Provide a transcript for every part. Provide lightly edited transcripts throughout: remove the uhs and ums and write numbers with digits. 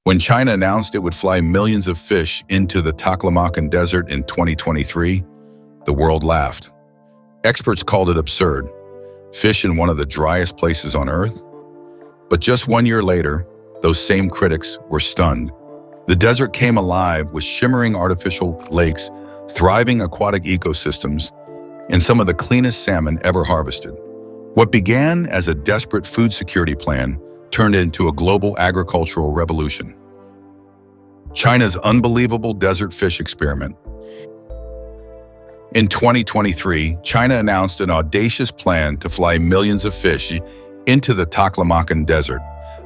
When China announced it would fly millions of fish into the Taklamakan Desert in 2023, the world laughed. Experts called it absurd. Fish in one of the driest places on Earth? But just 1 year later, those same critics were stunned. The desert came alive with shimmering artificial lakes, thriving aquatic ecosystems, and some of the cleanest salmon ever harvested. What began as a desperate food security plan turned into a global agricultural revolution. China's unbelievable desert fish experiment. In 2023, China announced an audacious plan to fly millions of fish into the Taklamakan Desert,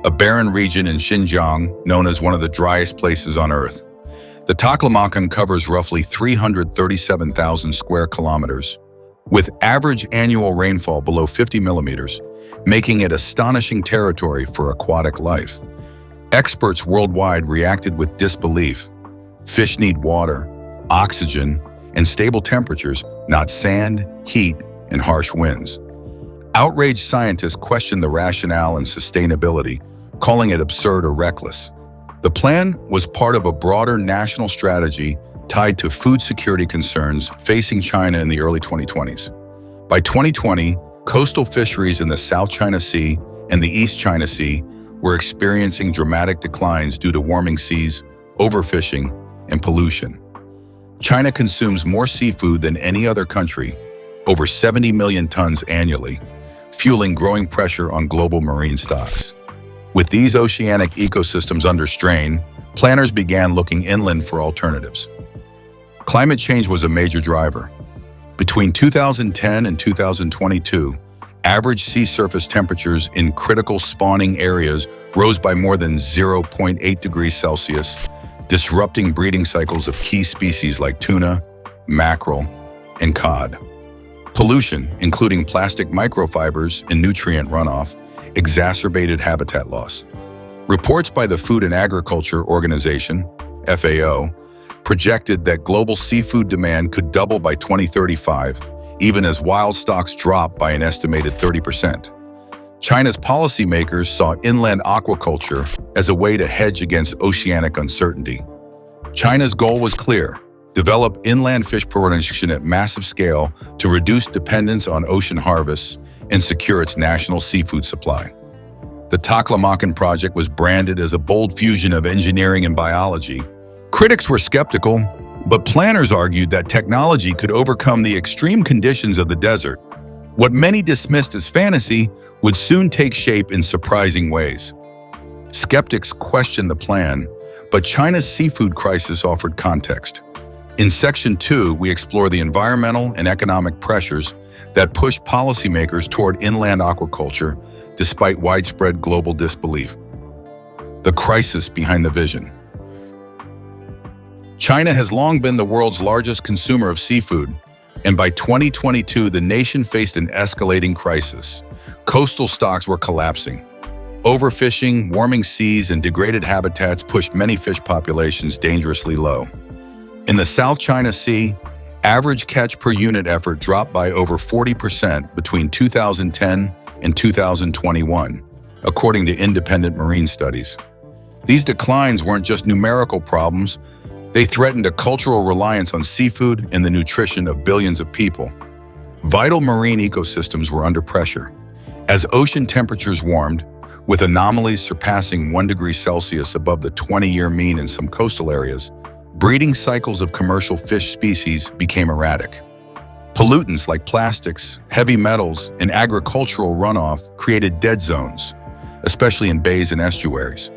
a barren region in Xinjiang known as one of the driest places on Earth. The Taklamakan covers roughly 337,000 square kilometers, with average annual rainfall below 50 millimeters, making it astonishing territory for aquatic life. Experts worldwide reacted with disbelief. Fish need water, oxygen, and stable temperatures, not sand, heat, and harsh winds. Outraged scientists questioned the rationale and sustainability, calling it absurd or reckless. The plan was part of a broader national strategy tied to food security concerns facing China in the early 2020s. By 2020, coastal fisheries in the South China Sea and the East China Sea were experiencing dramatic declines due to warming seas, overfishing, and pollution. China consumes more seafood than any other country, over 70 million tons annually, fueling growing pressure on global marine stocks. With these oceanic ecosystems under strain, planners began looking inland for alternatives. Climate change was a major driver. Between 2010 and 2022, average sea surface temperatures in critical spawning areas rose by more than 0.8 degrees Celsius, disrupting breeding cycles of key species like tuna, mackerel, and cod. Pollution, including plastic microfibers and nutrient runoff, exacerbated habitat loss. Reports by the Food and Agriculture Organization, FAO, projected that global seafood demand could double by 2035, even as wild stocks drop by an estimated 30%. China's policymakers saw inland aquaculture as a way to hedge against oceanic uncertainty. China's goal was clear: develop inland fish production at massive scale to reduce dependence on ocean harvests and secure its national seafood supply. The Taklamakan project was branded as a bold fusion of engineering and biology. Critics were skeptical, but planners argued that technology could overcome the extreme conditions of the desert. What many dismissed as fantasy would soon take shape in surprising ways. Skeptics questioned the plan, but China's seafood crisis offered context. In Section 2, we explore the environmental and economic pressures that push policymakers toward inland aquaculture despite widespread global disbelief. The crisis behind the vision. China has long been the world's largest consumer of seafood, and by 2022, the nation faced an escalating crisis. Coastal stocks were collapsing. Overfishing, warming seas, and degraded habitats pushed many fish populations dangerously low. In the South China Sea, average catch per unit effort dropped by over 40% between 2010 and 2021, according to independent marine studies. These declines weren't just numerical problems. They threatened a cultural reliance on seafood and the nutrition of billions of people. Vital marine ecosystems were under pressure. As ocean temperatures warmed, with anomalies surpassing 1 degree Celsius above the 20-year mean in some coastal areas, breeding cycles of commercial fish species became erratic. Pollutants like plastics, heavy metals, and agricultural runoff created dead zones, especially in bays and estuaries.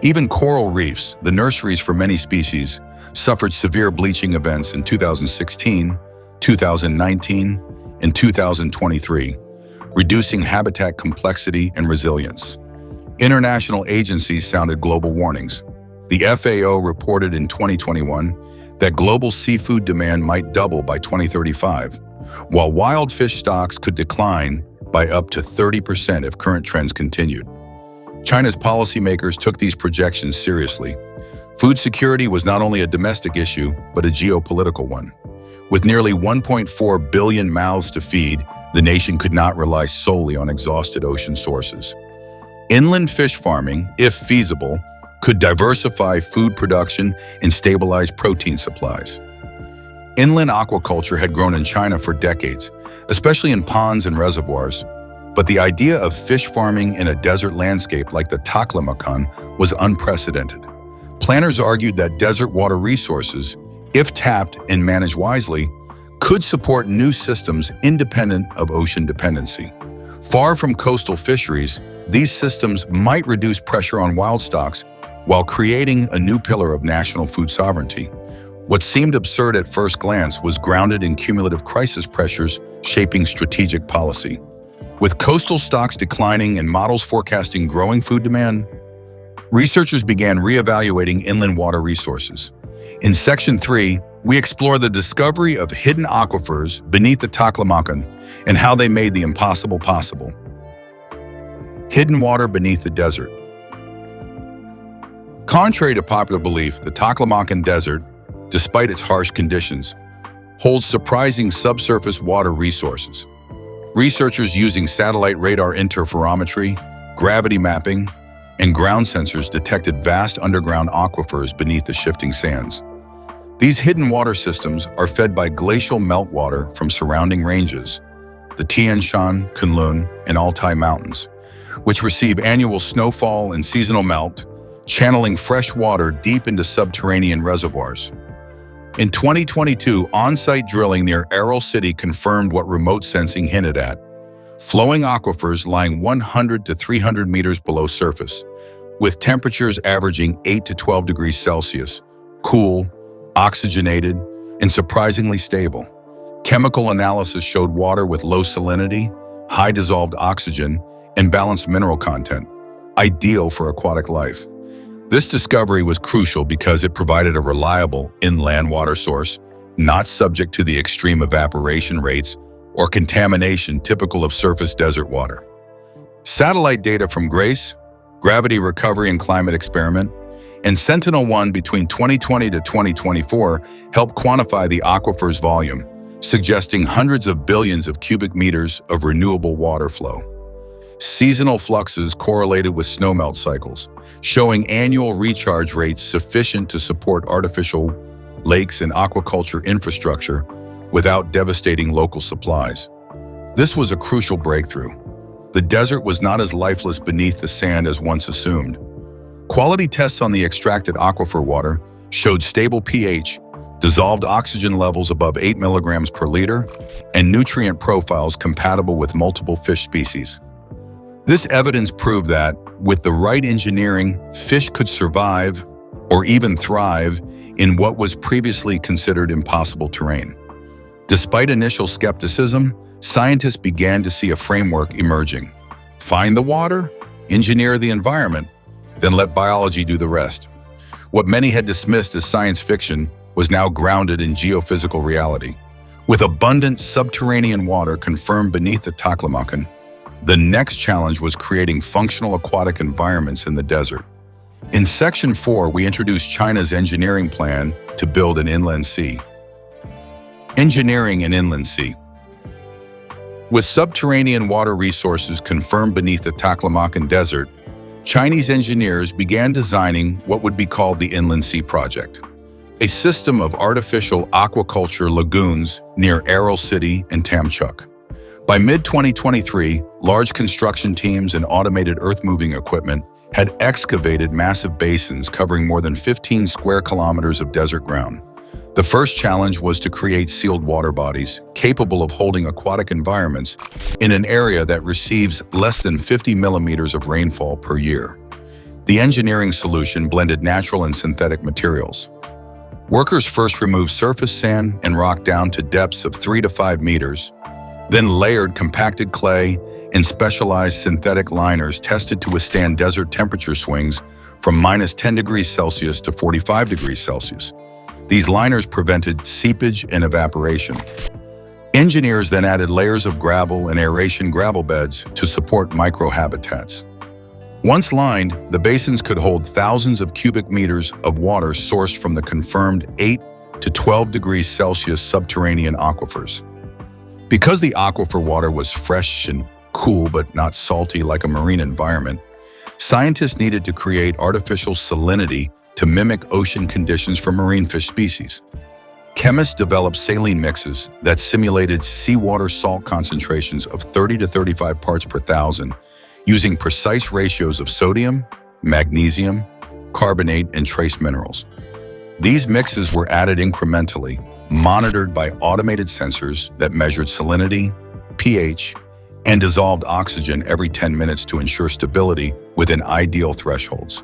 Even coral reefs, the nurseries for many species, suffered severe bleaching events in 2016, 2019, and 2023, reducing habitat complexity and resilience. International agencies sounded global warnings. The FAO reported in 2021 that global seafood demand might double by 2035, while wild fish stocks could decline by up to 30% if current trends continued. China's policymakers took these projections seriously. Food security was not only a domestic issue, but a geopolitical one. With nearly 1.4 billion mouths to feed, the nation could not rely solely on exhausted ocean sources. Inland fish farming, if feasible, could diversify food production and stabilize protein supplies. Inland aquaculture had grown in China for decades, especially in ponds and reservoirs, but the idea of fish farming in a desert landscape like the Taklamakan was unprecedented. Planners argued that desert water resources, if tapped and managed wisely, could support new systems independent of ocean dependency. Far from coastal fisheries, these systems might reduce pressure on wild stocks while creating a new pillar of national food sovereignty. What seemed absurd at first glance was grounded in cumulative crisis pressures shaping strategic policy. With coastal stocks declining and models forecasting growing food demand, researchers began reevaluating inland water resources. In Section 3, we explore the discovery of hidden aquifers beneath the Taklamakan and how they made the impossible possible. Hidden water beneath the desert. Contrary to popular belief, the Taklamakan Desert, despite its harsh conditions, holds surprising subsurface water resources. Researchers using satellite radar interferometry, gravity mapping, and ground sensors detected vast underground aquifers beneath the shifting sands. These hidden water systems are fed by glacial meltwater from surrounding ranges, the Tian Shan, Kunlun, and Altai Mountains, which receive annual snowfall and seasonal melt, channeling fresh water deep into subterranean reservoirs. In 2022, on-site drilling near Aral City confirmed what remote sensing hinted at: flowing aquifers lying 100 to 300 meters below surface, with temperatures averaging 8 to 12 degrees Celsius, cool, oxygenated, and surprisingly stable. Chemical analysis showed water with low salinity, high dissolved oxygen, and balanced mineral content, ideal for aquatic life. This discovery was crucial because it provided a reliable inland water source, not subject to the extreme evaporation rates or contamination typical of surface desert water. Satellite data from GRACE, Gravity Recovery and Climate Experiment, and Sentinel-1 between 2020 to 2024 helped quantify the aquifer's volume, suggesting hundreds of billions of cubic meters of renewable water flow. Seasonal fluxes correlated with snowmelt cycles, showing annual recharge rates sufficient to support artificial lakes and aquaculture infrastructure without devastating local supplies. This was a crucial breakthrough. The desert was not as lifeless beneath the sand as once assumed. Quality tests on the extracted aquifer water showed stable pH, dissolved oxygen levels above 8 milligrams per liter, and nutrient profiles compatible with multiple fish species. This evidence proved that, with the right engineering, fish could survive or even thrive in what was previously considered impossible terrain. Despite initial skepticism, scientists began to see a framework emerging. Find the water, engineer the environment, then let biology do the rest. What many had dismissed as science fiction was now grounded in geophysical reality. With abundant subterranean water confirmed beneath the Taklamakan, the next challenge was creating functional aquatic environments in the desert. In Section 4, we introduced China's engineering plan to build an inland sea. Engineering an inland sea. With subterranean water resources confirmed beneath the Taklamakan Desert, Chinese engineers began designing what would be called the Inland Sea Project, a system of artificial aquaculture lagoons near Aral City and Tamchuk. By mid-2023, large construction teams and automated earth-moving equipment had excavated massive basins covering more than 15 square kilometers of desert ground. The first challenge was to create sealed water bodies capable of holding aquatic environments in an area that receives less than 50 millimeters of rainfall per year. The engineering solution blended natural and synthetic materials. Workers first removed surface sand and rock down to depths of 3 to 5 meters, then layered compacted clay and specialized synthetic liners tested to withstand desert temperature swings from minus 10 degrees Celsius to 45 degrees Celsius. These liners prevented seepage and evaporation. Engineers then added layers of gravel and aeration gravel beds to support microhabitats. Once lined, the basins could hold thousands of cubic meters of water sourced from the confirmed 8 to 12 degrees Celsius subterranean aquifers. Because the aquifer water was fresh and cool but not salty like a marine environment, Scientists needed to create artificial salinity to mimic ocean conditions for marine fish species. Chemists developed saline mixes that simulated seawater salt concentrations of 30 to 35 parts per thousand, using precise ratios of sodium, magnesium, carbonate, and trace minerals. These mixes were added incrementally, monitored by automated sensors that measured salinity, pH, and dissolved oxygen every 10 minutes to ensure stability within ideal thresholds.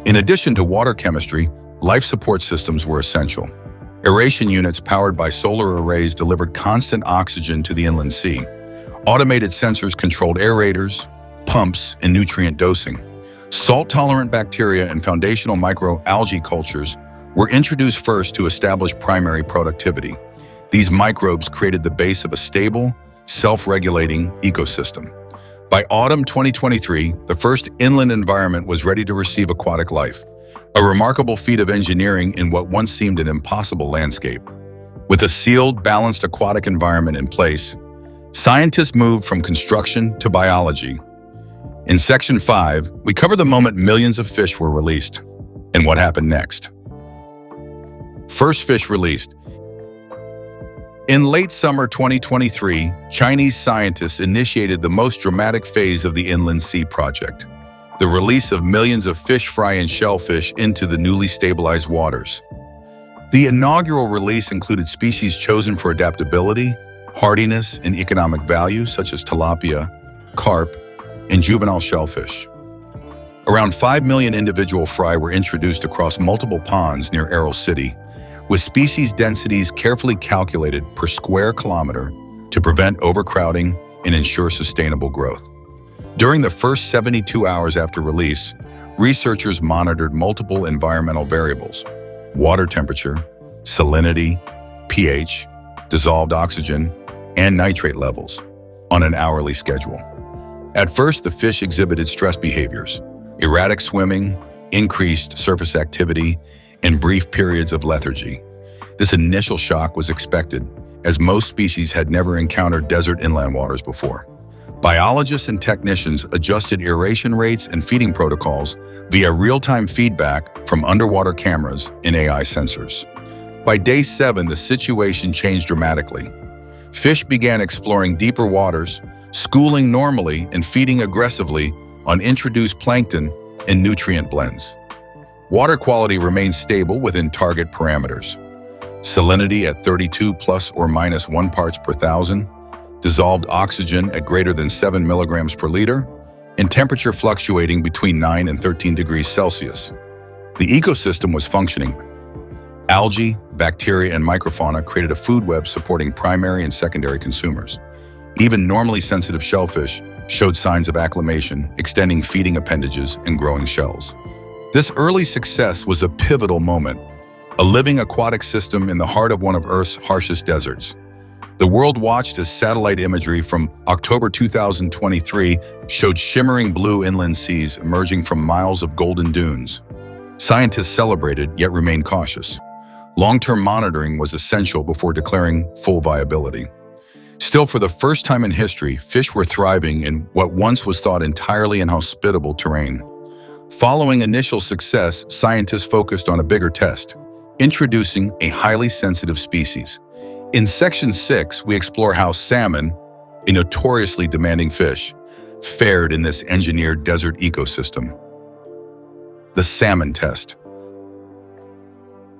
In addition to water chemistry, life support systems were essential. Aeration units powered by solar arrays delivered constant oxygen to the inland sea. Automated sensors controlled aerators, pumps, and nutrient dosing. Salt-tolerant bacteria and foundational microalgae cultures were introduced first to establish primary productivity. These microbes created the base of a stable, self-regulating ecosystem. By autumn 2023, the first inland environment was ready to receive aquatic life, a remarkable feat of engineering in what once seemed an impossible landscape. With a sealed, balanced aquatic environment in place, scientists moved from construction to biology. In Section 5, we cover the moment millions of fish were released and what happened next. First fish released. In late summer 2023, Chinese scientists initiated the most dramatic phase of the Inland Sea Project, the release of millions of fish fry and shellfish into the newly stabilized waters. The inaugural release included species chosen for adaptability, hardiness, and economic value, such as tilapia, carp, and juvenile shellfish. Around 5 million individual fry were introduced across multiple ponds near Aral City, with species densities carefully calculated per square kilometer to prevent overcrowding and ensure sustainable growth. During the first 72 hours after release, researchers monitored multiple environmental variables: water temperature, salinity, pH, dissolved oxygen, and nitrate levels on an hourly schedule. At first, the fish exhibited stress behaviors: erratic swimming, increased surface activity, and brief periods of lethargy. This initial shock was expected, as most species had never encountered desert inland waters before. Biologists and technicians adjusted aeration rates and feeding protocols via real-time feedback from underwater cameras and AI sensors. By day 7, the situation changed dramatically. Fish began exploring deeper waters, schooling normally and feeding aggressively on introduced plankton and nutrient blends. Water quality remained stable within target parameters. Salinity at 32 plus or minus 1 parts per thousand, dissolved oxygen at greater than 7 milligrams per liter, and temperature fluctuating between 9 and 13 degrees Celsius. The ecosystem was functioning. Algae, bacteria, and microfauna created a food web supporting primary and secondary consumers. Even normally sensitive shellfish showed signs of acclimation, extending feeding appendages and growing shells. This early success was a pivotal moment, a living aquatic system in the heart of one of Earth's harshest deserts. The world watched as satellite imagery from October 2023 showed shimmering blue inland seas emerging from miles of golden dunes. Scientists celebrated, yet remained cautious. Long-term monitoring was essential before declaring full viability. Still, for the first time in history, fish were thriving in what once was thought entirely inhospitable terrain. Following initial success, scientists focused on a bigger test, introducing a highly sensitive species. In Section 6, we explore how salmon, a notoriously demanding fish, fared in this engineered desert ecosystem. The salmon test.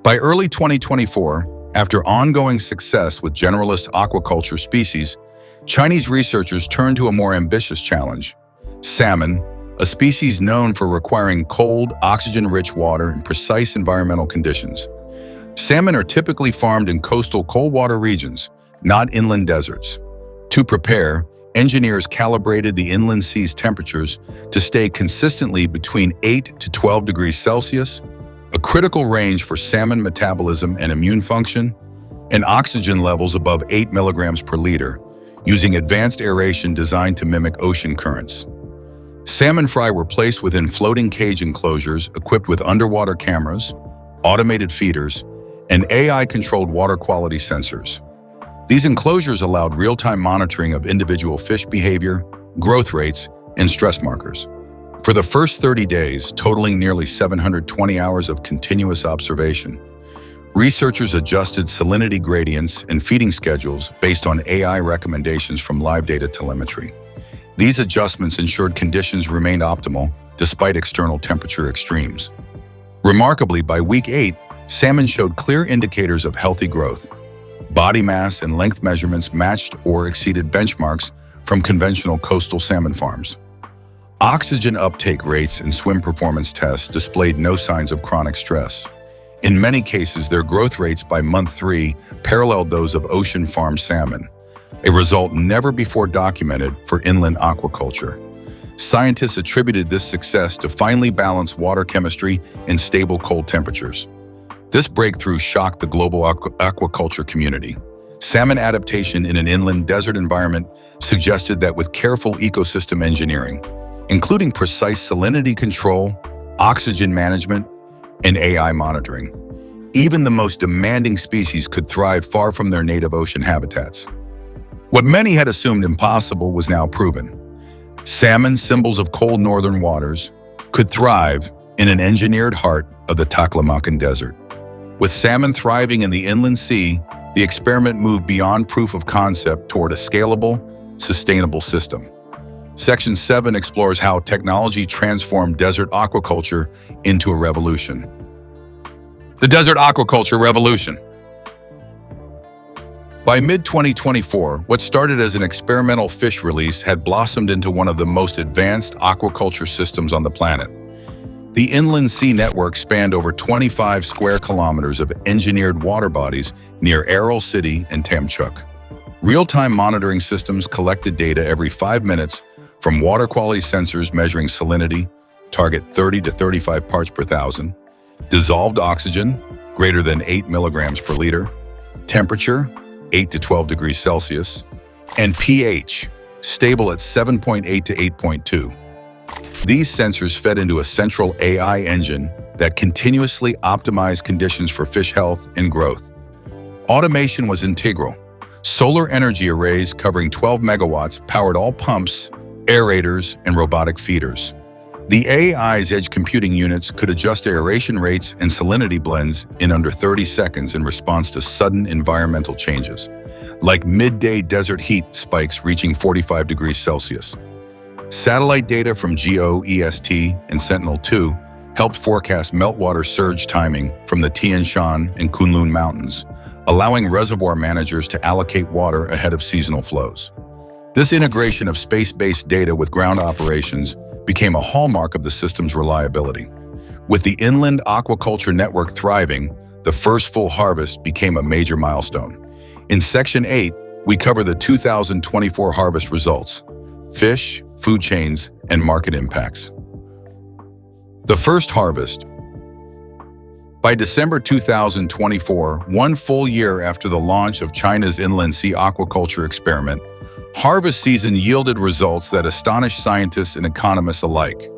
By early 2024, after ongoing success with generalist aquaculture species, Chinese researchers turned to a more ambitious challenge: salmon, a species known for requiring cold, oxygen-rich water in precise environmental conditions. Salmon are typically farmed in coastal cold water regions, not inland deserts. To prepare, engineers calibrated the inland sea's temperatures to stay consistently between 8 to 12 degrees Celsius, a critical range for salmon metabolism and immune function, and oxygen levels above 8 milligrams per liter, using advanced aeration designed to mimic ocean currents. Salmon fry were placed within floating cage enclosures equipped with underwater cameras, automated feeders, and AI-controlled water quality sensors. These enclosures allowed real-time monitoring of individual fish behavior, growth rates, and stress markers. For the first 30 days, totaling nearly 720 hours of continuous observation, researchers adjusted salinity gradients and feeding schedules based on AI recommendations from live data telemetry. These adjustments ensured conditions remained optimal despite external temperature extremes. Remarkably, by week 8, salmon showed clear indicators of healthy growth. Body mass and length measurements matched or exceeded benchmarks from conventional coastal salmon farms. Oxygen uptake rates and swim performance tests displayed no signs of chronic stress. In many cases, their growth rates by month 3 paralleled those of ocean farm salmon, a result never before documented for inland aquaculture. Scientists attributed this success to finely balanced water chemistry and stable cold temperatures. This breakthrough shocked the global aquaculture community. Salmon adaptation in an inland desert environment suggested that with careful ecosystem engineering, including precise salinity control, oxygen management, and AI monitoring, even the most demanding species could thrive far from their native ocean habitats. What many had assumed impossible was now proven. Salmon, symbols of cold northern waters, could thrive in an engineered heart of the Taklamakan Desert. With salmon thriving in the inland sea, the experiment moved beyond proof of concept toward a scalable, sustainable system. Section 7 explores how technology transformed desert aquaculture into a revolution. The desert aquaculture revolution. By mid-2024, what started as an experimental fish release had blossomed into one of the most advanced aquaculture systems on the planet. The inland sea network spanned over 25 square kilometers of engineered water bodies near Aral City and Tamchuk. Real-time monitoring systems collected data every 5 minutes from water quality sensors measuring salinity, target 30 to 35 parts per thousand, dissolved oxygen, greater than 8 milligrams per liter, temperature, 8 to 12 degrees Celsius, and pH, stable at 7.8 to 8.2. These sensors fed into a central AI engine that continuously optimized conditions for fish health and growth. Automation was integral. Solar energy arrays covering 12 megawatts powered all pumps, aerators, and robotic feeders. The AI's edge computing units could adjust aeration rates and salinity blends in under 30 seconds in response to sudden environmental changes, like midday desert heat spikes reaching 45 degrees Celsius. Satellite data from GOEST and Sentinel-2 helped forecast meltwater surge timing from the Tian Shan and Kunlun Mountains, allowing reservoir managers to allocate water ahead of seasonal flows. This integration of space-based data with ground operations became a hallmark of the system's reliability. With the inland aquaculture network thriving, the first full harvest became a major milestone. In Section 8, we cover the 2024 harvest results: fish, food chains, and market impacts. The first harvest. By December 2024, one full year after the launch of China's inland sea aquaculture experiment, harvest season yielded results that astonished scientists and economists alike.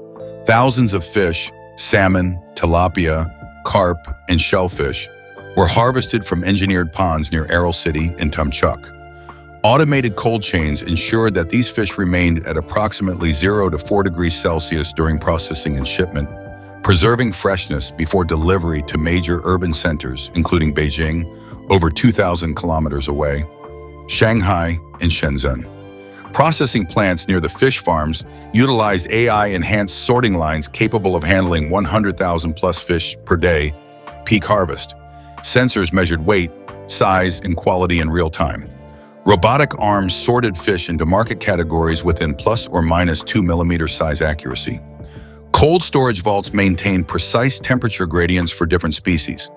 Thousands of fish, salmon, tilapia, carp, and shellfish, were harvested from engineered ponds near Aral City and Tamchuk. Automated cold chains ensured that these fish remained at approximately 0 to 4 degrees Celsius during processing and shipment, preserving freshness before delivery to major urban centers, including Beijing, over 2,000 kilometers away, Shanghai, and Shenzhen. Processing plants near the fish farms utilized AI-enhanced sorting lines capable of handling 100,000 plus fish per day, peak harvest. Sensors measured weight, size, and quality in real time. Robotic arms sorted fish into market categories within plus or minus 2 millimeter size accuracy. Cold storage vaults maintained precise temperature gradients for different species.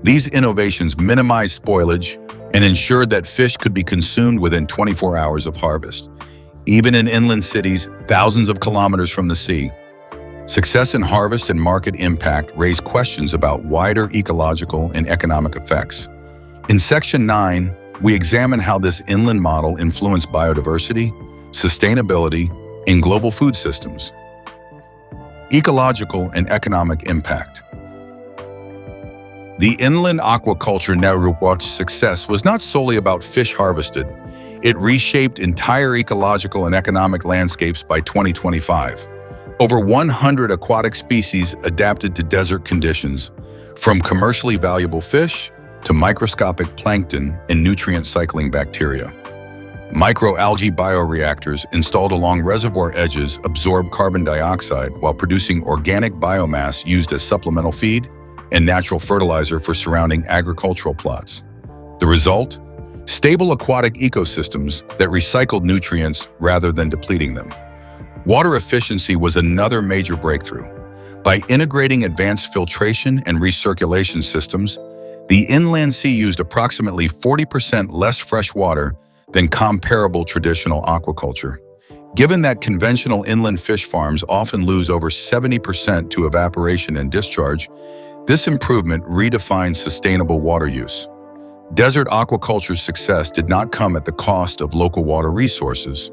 These innovations minimized spoilage and ensured that fish could be consumed within 24 hours of harvest, even in inland cities thousands of kilometers from the sea. Success in harvest and market impact raised questions about wider ecological and economic effects. In Section 9, we examine how this inland model influenced biodiversity, sustainability, and global food systems. Ecological and economic impact. The inland aquaculture network's success was not solely about fish harvested. It reshaped entire ecological and economic landscapes by 2025. Over 100 aquatic species adapted to desert conditions, from commercially valuable fish to microscopic plankton and nutrient-cycling bacteria. Microalgae bioreactors installed along reservoir edges absorb carbon dioxide while producing organic biomass used as supplemental feed and natural fertilizer for surrounding agricultural plots. The result? Stable aquatic ecosystems that recycled nutrients rather than depleting them. Water efficiency was another major breakthrough. By integrating advanced filtration and recirculation systems, the inland sea used approximately 40% less fresh water than comparable traditional aquaculture. Given that conventional inland fish farms often lose over 70% to evaporation and discharge, this improvement redefined sustainable water use. Desert aquaculture's success did not come at the cost of local water resources.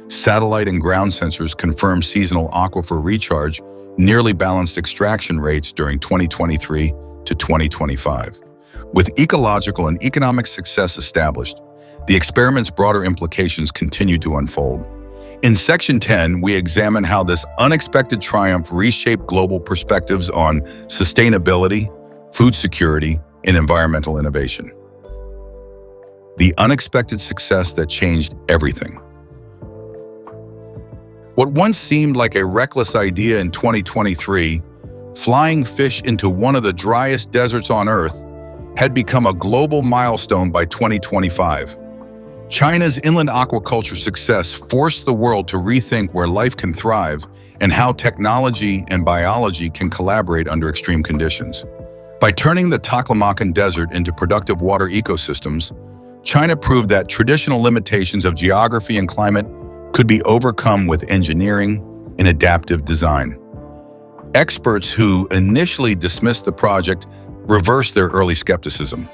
Satellite and ground sensors confirmed seasonal aquifer recharge nearly balanced extraction rates during 2023 to 2025. With ecological and economic success established, the experiment's broader implications continue to unfold. In Section 10, we examine how this unexpected triumph reshaped global perspectives on sustainability, food security, and environmental innovation. The unexpected success that changed everything. What once seemed like a reckless idea in 2023, flying fish into one of the driest deserts on Earth, had become a global milestone by 2025. China's inland aquaculture success forced the world to rethink where life can thrive and how technology and biology can collaborate under extreme conditions. By turning the Taklamakan Desert into productive water ecosystems, China proved that traditional limitations of geography and climate could be overcome with engineering and adaptive design. Experts who initially dismissed the project reversed their early skepticism.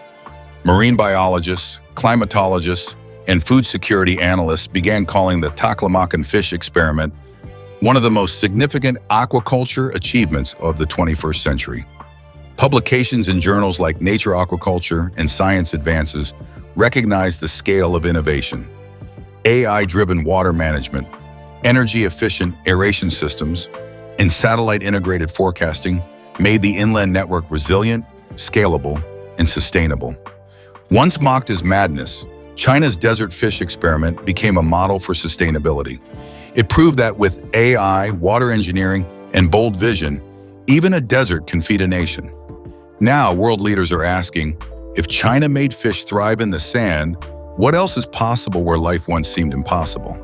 Marine biologists, climatologists, and food security analysts began calling the Taklamakan fish experiment one of the most significant aquaculture achievements of the 21st century. Publications in journals like Nature Aquaculture and Science Advances recognized the scale of innovation. AI-driven water management, energy-efficient aeration systems, and satellite-integrated forecasting made the inland network resilient, scalable, and sustainable. Once mocked as madness, China's desert fish experiment became a model for sustainability. It proved that with AI, water engineering, and bold vision, even a desert can feed a nation. Now, world leaders are asking, if China made fish thrive in the sand, what else is possible where life once seemed impossible?